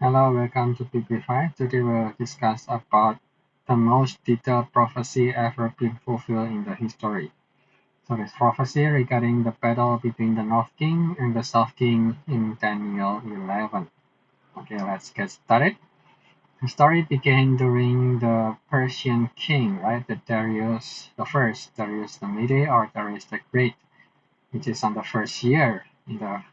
Hello, welcome to PP5. Today we'll discuss about the most detailed prophecy ever been fulfilled in the history. So this prophecy regarding the battle between the North King and the South King in Daniel 11. Okay, let's get started. The story began during the Persian king, right? The Darius the First, Darius the Mede or Darius the Great, which is on the first year in the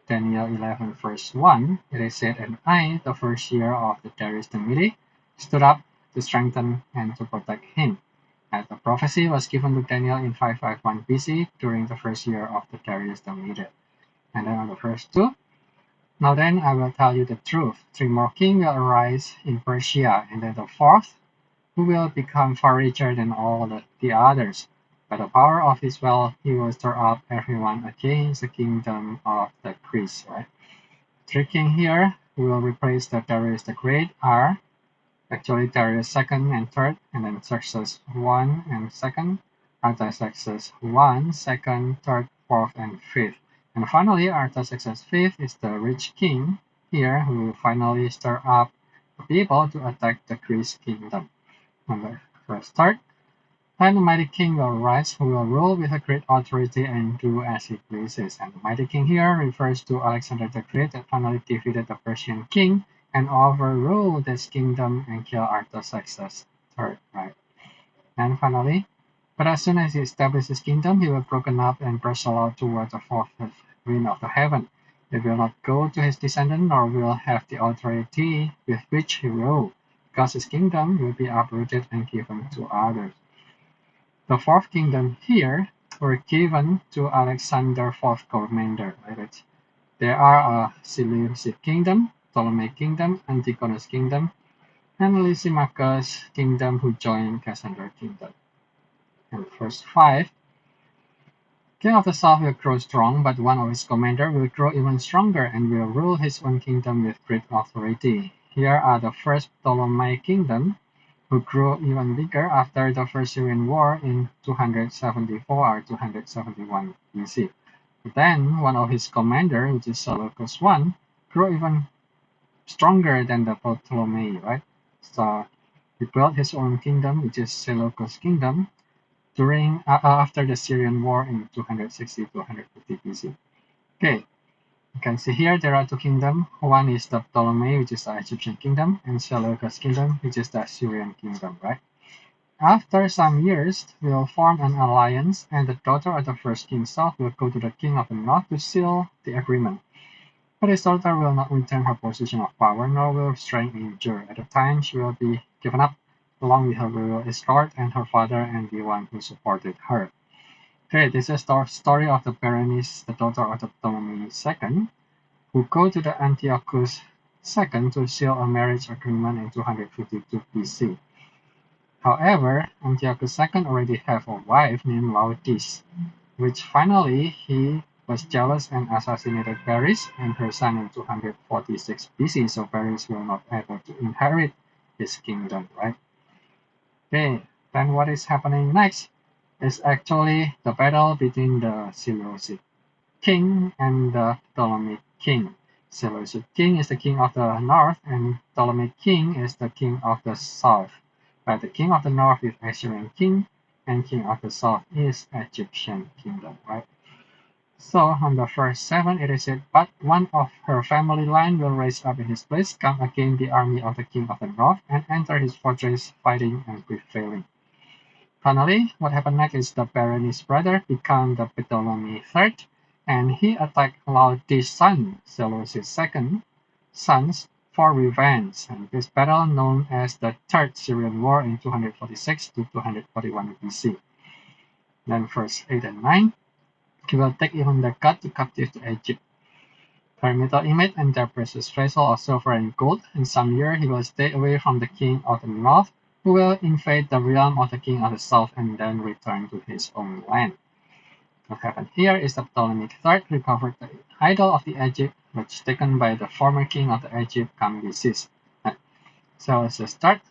Daniel 11 verse 1, it is said, "And I, the first year of the Darius the Mede, stood up to strengthen and to protect him." And the prophecy was given to Daniel in 551 BC during the first year of the Darius the Mede. And then on the verse 2, "Now then I will tell you the truth. Three more kings will arise in Persia, and then the fourth, who will become far richer than all the others. By the power of his wealth, he will stir up everyone against the kingdom of the Greeks." Right? Three kings here who will replace the Darius the Great are actually Darius second and third, and then Xerxes 1 and second, Artaxerxes 1, second, third, fourth, and fifth. And finally, Artaxerxes fifth is the rich king here who finally stir up the people to attack the Greek kingdom. On the first start, then the mighty king will rise, who will rule with a great authority and do as he pleases. And the mighty king here refers to Alexander the Great that finally defeated the Persian king and overruled his kingdom and killed Artaxerxes III, right? And finally, but as soon as he established his kingdom, he will broken up and wrestle out toward the fourth wind of the heaven. It will not go to his descendant, nor will have the authority with which he ruled, because his kingdom will be uprooted and given to others. The fourth kingdom here were given to Alexander IV Commander. Right? There are a Seleucid kingdom, Ptolemaic kingdom, Antigonus kingdom, and Lysimachus kingdom who joined Cassander kingdom. And verse 5, King of the South will grow strong, but one of his commander will grow even stronger and will rule his own kingdom with great authority. Here are the first Ptolemaic kingdom, who grew even bigger after the First Syrian War in 274 or 271 BC. Then one of his commanders, which is Seleucus I, grew even stronger than the Ptolemy, right? So he built his own kingdom, which is Seleucus kingdom, during after the Syrian War in 260 to 250 BC. Okay, you can see here there are two kingdoms. One is the Ptolemy, which is the Egyptian kingdom, and Seleucus kingdom, which is the Syrian kingdom, right? After some years, they will form an alliance, and the daughter of the first king south will go to the king of the north to seal the agreement. But his daughter will not retain her position of power, nor will strength endure. At the time, she will be given up, along with her royal escort and her father and the one who supported her. Okay, this is the story of the Berenice, the daughter of the Ptolemy II, who go to the Antiochus II to seal a marriage agreement in 252 BC. However, Antiochus II already had a wife named Laodice, which finally he was jealous and assassinated Paris and her son in 246 BC, so Paris will not able to inherit his kingdom, right? Okay, then what is happening next is actually the battle between the Seleucid king and the Ptolemaic king. Seleucid king is the king of the north, and Ptolemaic king is the king of the south. But the king of the north is Assyrian king, and king of the south is Egyptian kingdom, right? So on the verse 7 it is said, "But one of her family line will rise up in his place, come against the army of the king of the north, and enter his fortress, fighting and prevailing." Finally, what happened next is the Berenice brother became the Ptolemy III, and he attacked Laodice's son, Seleucus' second sons, for revenge. And this battle, known as the Third Syrian War in 246 to 241 BC. Then verse 8 and 9, he will take even the god captive to Egypt. Their metal image and their precious vessel of silver and gold. In some year he will stay away from the king of the north, who will invade the realm of the king of the south and then return to his own land. What happened here is that Ptolemy III recovered the idol of the Egypt, which taken by the former king of the Egypt, Cambyses. So as a start,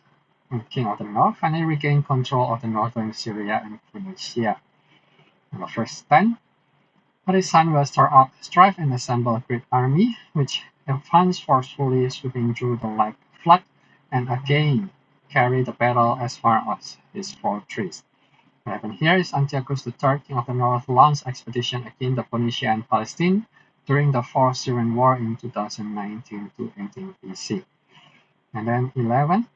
the king of the north finally regained control of the northern Syria and Phoenicia. In the first 10, but his son will stir up strife and assemble a great army, which advance forcefully, sweeping through the like flood, and again carry the battle as far as his fortress. What happened here is Antiochus III, king of the north, launched expedition against the Phoenicia and Palestine during the Fourth Syrian War in 2019 to 18 BC. And then 11.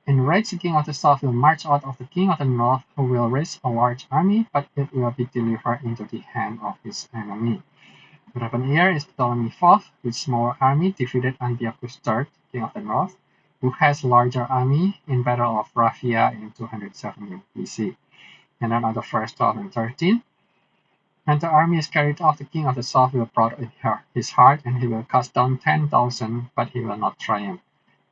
Enraged, the king of the south will march out of the king of the north, who will raise a large army, but it will be delivered into the hand of his enemy. What happened here is Ptolemy IV, with small army, defeated Antiochus III, king of the north, who has larger army in Battle of Raphia in 270 BC. And then on the first 12 and 13, when the army is carried off, the king of the south will proud in his heart, and he will cast down 10,000, but he will not triumph.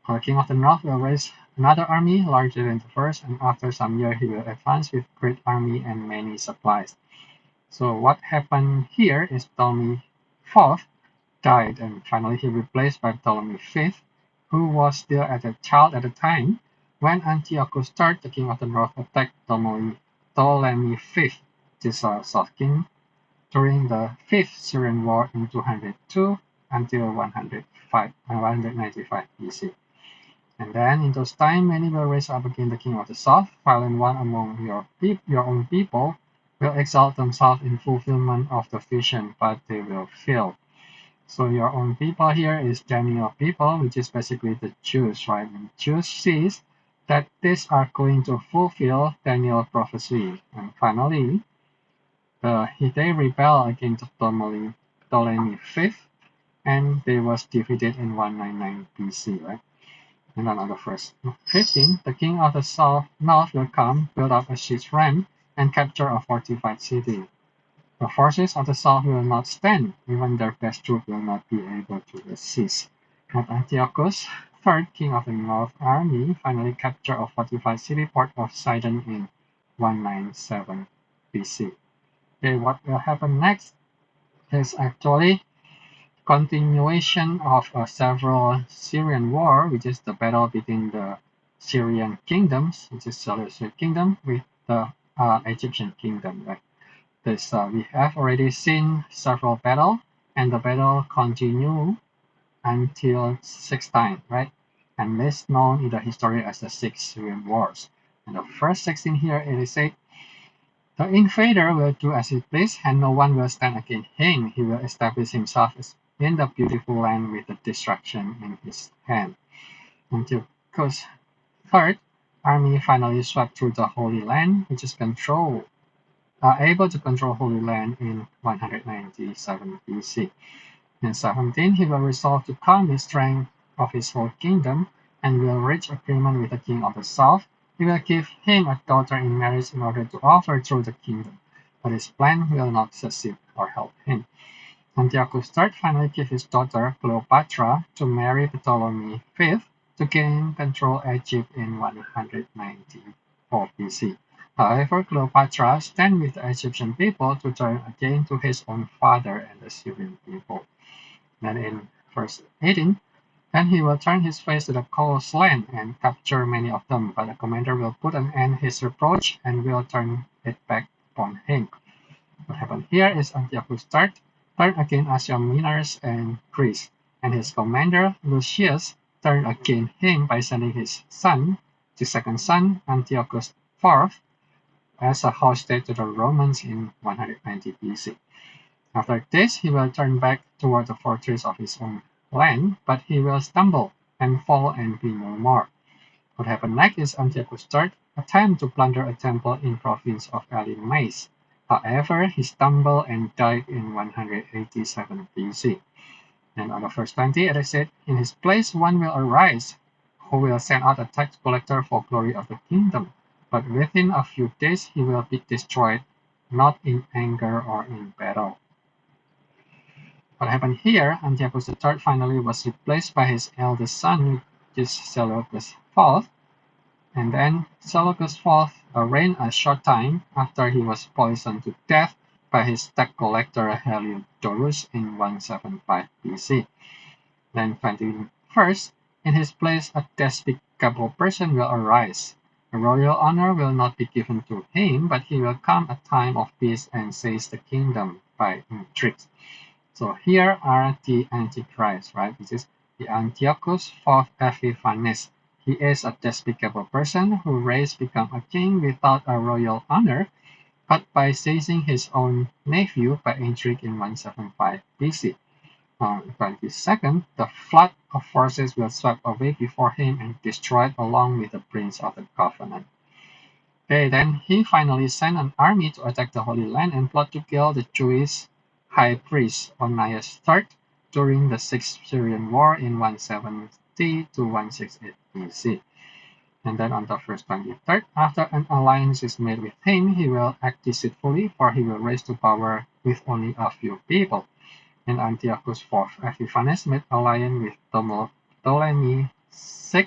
The king of the north will raise another army larger than the first, and after some years he will advance with great army and many supplies. So what happened here is Ptolemy IV died, and finally he replaced by Ptolemy V, who was still a child at the time when Antiochus III, the king of the north, attacked Ptolemy V, this South king, during the Fifth Syrian War in 202 until 195 BC. And then in those times, many will rise up against the king of the south, violent one among your own people will exalt themselves in fulfillment of the vision, but they will fail. So your own people here is Daniel people, which is basically the Jews, right? And Jews sees that these are going to fulfill Daniel prophecy. And finally, they rebel against Ptolemy V, and they was defeated in 199 BC, right? And then on the first 15, the king of the north will come, build up a siege ramp, and capture a fortified city. The forces of the south will not stand, even their best troops will not be able to resist. But Antiochus III, king of the north army, finally captured a fortified city port of Sidon in 197 BC. Okay, what will happen next is actually continuation of several Syrian war, which is the battle between the Syrian kingdoms, which is Seleucid kingdom, with the Egyptian kingdom. Right? This we have already seen several battle, and the battle continue until 6 times, right? And this known in the history as the Six Syrian Wars. And the first 16 here it is said, the invader will do as he please, and no one will stand against him. He will establish himself in the beautiful land with the destruction in his hand. Until third army finally swept through the Holy Land, which is able to control Holy Land in 197 BC. In 17, he will resolve to calm the strength of his whole kingdom and will reach agreement with the king of the south. He will give him a daughter in marriage in order to overthrow the kingdom, but his plan will not succeed or help him. Antiochus III finally gave his daughter Cleopatra to marry Ptolemy V to gain control of Egypt in 194 BC. However, Cleopatra stands with the Egyptian people to turn again to his own father and the Syrian people. Then in verse 18, then he will turn his face to the coastland and capture many of them, but the commander will put an end to his reproach and will turn it back upon him. What happened here is Antiochus III turned against Asia Minor and Greece, and his commander Lucius turned against him by sending his son, the second son, Antiochus IV, as a hostage to the Romans in 190 BC. After this, he will turn back toward the fortress of his own land, but he will stumble and fall and be no more. What happened next is Antiochus III attempted to plunder a temple in province of Elymais. However, he stumbled and died in 187 BC. And on the first 20, it is said, in his place one will arise, who will send out a tax collector for glory of the kingdom. But within a few days he will be destroyed, not in anger or in battle. What happened here, Antiochus III finally was replaced by his eldest son, which is Seleucus IV, and then Seleucus IV reigned a short time after he was poisoned to death by his tax collector Heliodorus in 175 BC. Then 21st, in his place a despicable person will arise. A royal honor will not be given to him, but he will come a time of peace and seize the kingdom by intrigues. So here are the Antichrist, right? This is the Antiochus IV Epiphanes. He is a despicable person who raised become a king without a royal honor, but by seizing his own nephew by intrigue in 175 BC. On the 22nd, the flood of forces will sweep away before him and destroy along with the Prince of the Covenant. Okay, then he finally sent an army to attack the Holy Land and plot to kill the Jewish high priest Onias III during the Six Syrian War in 170 to 168 BC. And then on the first 23rd, after an alliance is made with him, he will act deceitfully, for he will rise to power with only a few people. And Antiochus IV Epiphanes made alliance with Ptolemy VI,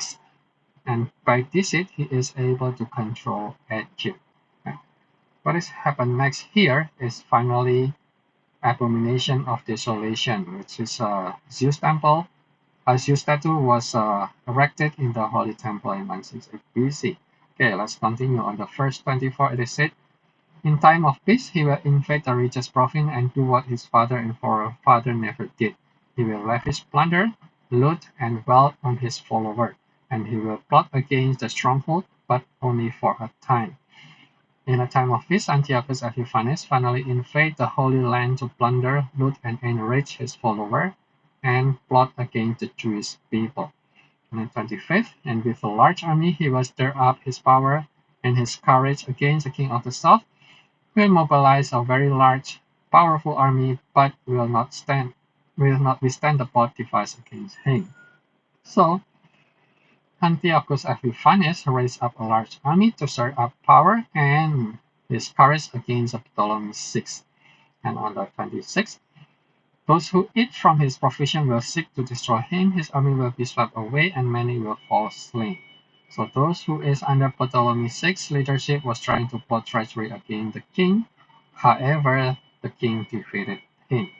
and by deceit he is able to control Egypt. What is happened next here is finally Abomination of Desolation, which is a Zeus temple. A Zeus statue was erected in the Holy Temple in 168 BC. Okay, let's continue. On the first 24, it is said, in time of peace, he will invade the richest province and do what his father and forefather never did. He will lavish plunder, loot, and wealth on his follower, and he will plot against the stronghold, but only for a time. In a time of peace, Antiochus Epiphanes finally invade the Holy Land to plunder, loot, and enrich his follower, and plot against the Jewish people. On the 25th, and with a large army, he will stir up his power and his courage against the king of the south, will mobilize a very large, powerful army, but will not withstand the bold device against him. So Antiochus Epiphanes raised up a large army to stir up power and his courage against Ptolemy VI. And on the 26th, those who eat from his provision will seek to destroy him, his army will be swept away, and many will fall slain. So those who is under Ptolemy VI's leadership was trying to plot treachery against the king. However, the king defeated him.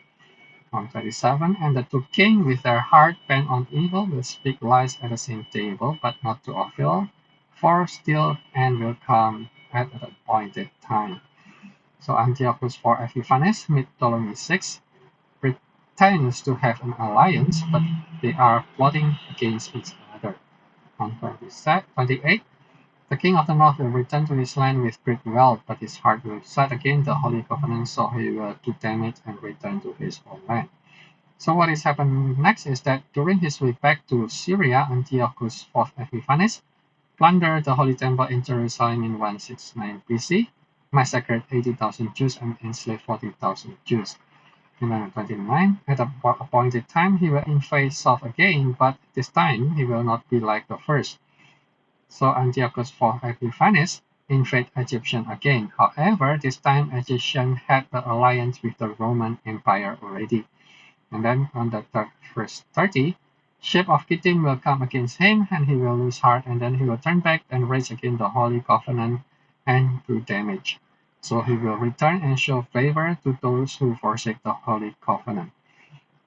On 27, and the two kings, with their heart bent on evil, will speak lies at the same table, but not to avail, for still end will come at the appointed time. So Antiochus IV Epiphanes meet Ptolemy VI, pretends to have an alliance, but they are plotting against each other. On 28, the king of the north will return to his land with great wealth, but his heart will set against the Holy Covenant, so he will do damage and return to his own land. So what is happening next is that during his way back to Syria, Antiochus IV Epiphanes plundered the Holy Temple in Jerusalem in 169 BC, massacred 80,000 Jews and enslaved 40,000 Jews. In 129, at the appointed time, he will invade south again, but this time he will not be like the first. So Antiochus IV Epiphanes invade Egyptian again. However, this time Egyptian had the alliance with the Roman Empire already. And then on the verse 30, ship of Kittim will come against him, and he will lose heart, and then he will turn back and rage against the Holy Covenant and do damage. So he will return and show favor to those who forsake the Holy Covenant.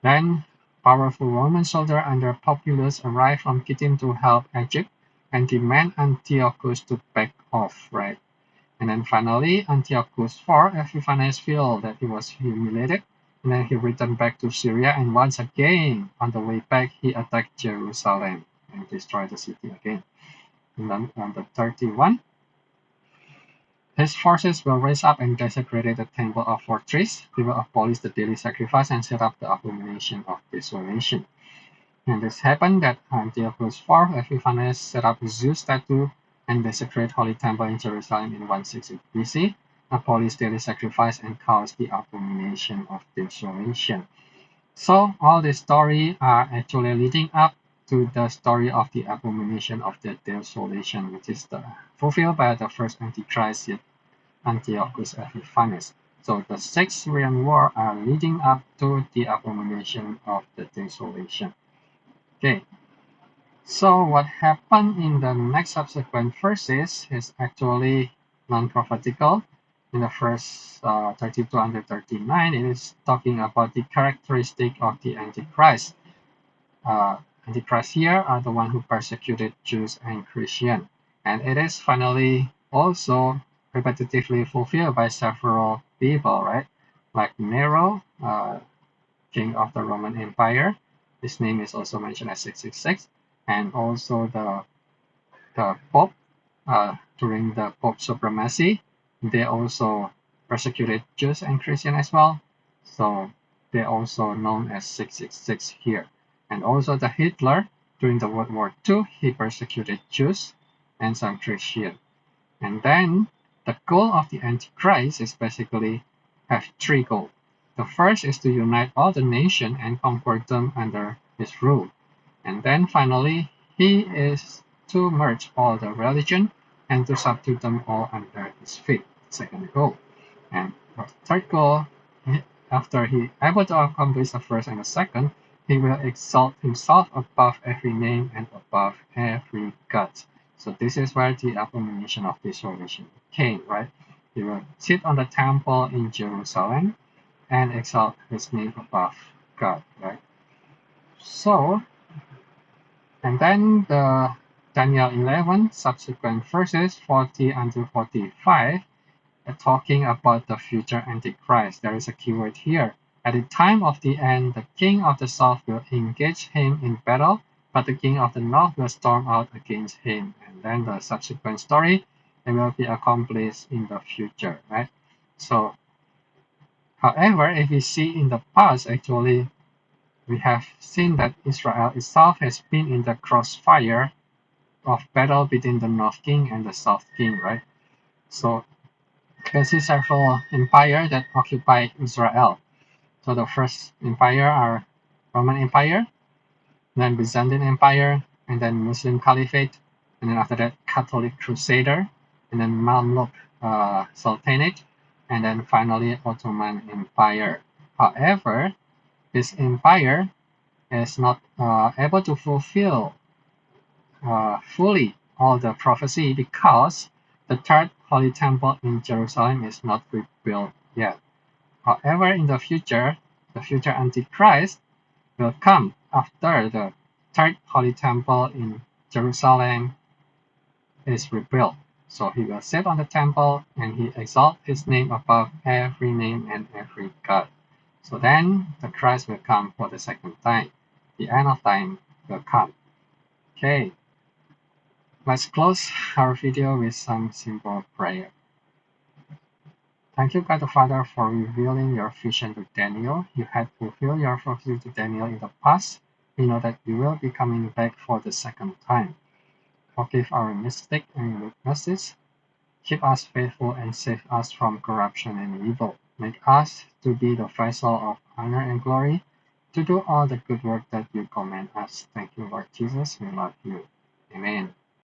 Then powerful Roman soldiers under Populus arrive from Kittim to help Egypt and demand Antiochus to back off, right? And then finally, Antiochus IV Epiphanes felt that he was humiliated, and then he returned back to Syria, and once again, on the way back, he attacked Jerusalem and destroyed the city again. And then on the 31, his forces will raise up and desecrate the temple of fortress. They will abolish the daily sacrifice and set up the abomination of desolation. And this happened that Antiochus IV Epiphanes set up Zeus statue and desecrate Holy Temple in Jerusalem in 160 BC, abolish daily sacrifice, and cause the abomination of desolation. So all the story are actually leading up to the story of the abomination of the desolation, which is fulfilled by the first Antichrist, Antiochus Epiphanes. So the Six Syrian War are leading up to the abomination of the desolation. Okay, so what happened in the next subsequent verses is actually non-prophetical. In the first 32 under 39, it is talking about the characteristic of the Antichrist. Antichrist here are the one who persecuted Jews and Christians. And it is finally also repetitively fulfilled by several people, right? Like Nero, king of the Roman Empire. His name is also mentioned as 666, and also the Pope during the Pope supremacy. They also persecuted Jews and Christians as well, so they're also known as 666 here. And also the Hitler during the World War II, he persecuted Jews and some Christians. And then the goal of the Antichrist is basically have three goals. The first is to unite all the nations and conquer them under his rule. And then finally, he is to merge all the religion and to subdue them all under his feet. Second goal. And the third goal, after he able to accomplish the first and the second, he will exalt himself above every name and above every god. So this is where the abomination of desolation came, right? He will sit on the temple in Jerusalem and exalt his name above God, right? So, and then the Daniel 11 subsequent verses 40 until 45 are talking about the future Antichrist. There is a keyword here. At the time of the end, the king of the south will engage him in battle, but the king of the north will storm out against him. And then the subsequent story, it will be accomplished in the future, right? So, however, if we see in the past, actually, we have seen that Israel itself has been in the crossfire of battle between the North King and the South King, right? So can see several empires that occupy Israel. So the first empire are Roman Empire, then Byzantine Empire, and then Muslim Caliphate, and then after that Catholic Crusader, and then Mamluk Sultanate, and then finally Ottoman Empire. However, this empire is not able to fulfill fully all the prophecy because the third Holy Temple in Jerusalem is not rebuilt yet. However, in the future Antichrist will come after the third Holy Temple in Jerusalem is rebuilt. So he will sit on the temple and he exalt his name above every name and every god. So then the Christ will come for the second time. The end of time will come. Okay, let's close our video with some simple prayer. Thank you, God the Father, for revealing your vision to Daniel. You had fulfilled your prophecy to Daniel in the past. We know that you will be coming back for the second time. Forgive our mistakes and weaknesses. Keep us faithful and save us from corruption and evil. Make us to be the vessel of honor and glory, to do all the good work that you command us. Thank you, Lord Jesus. We love you. Amen.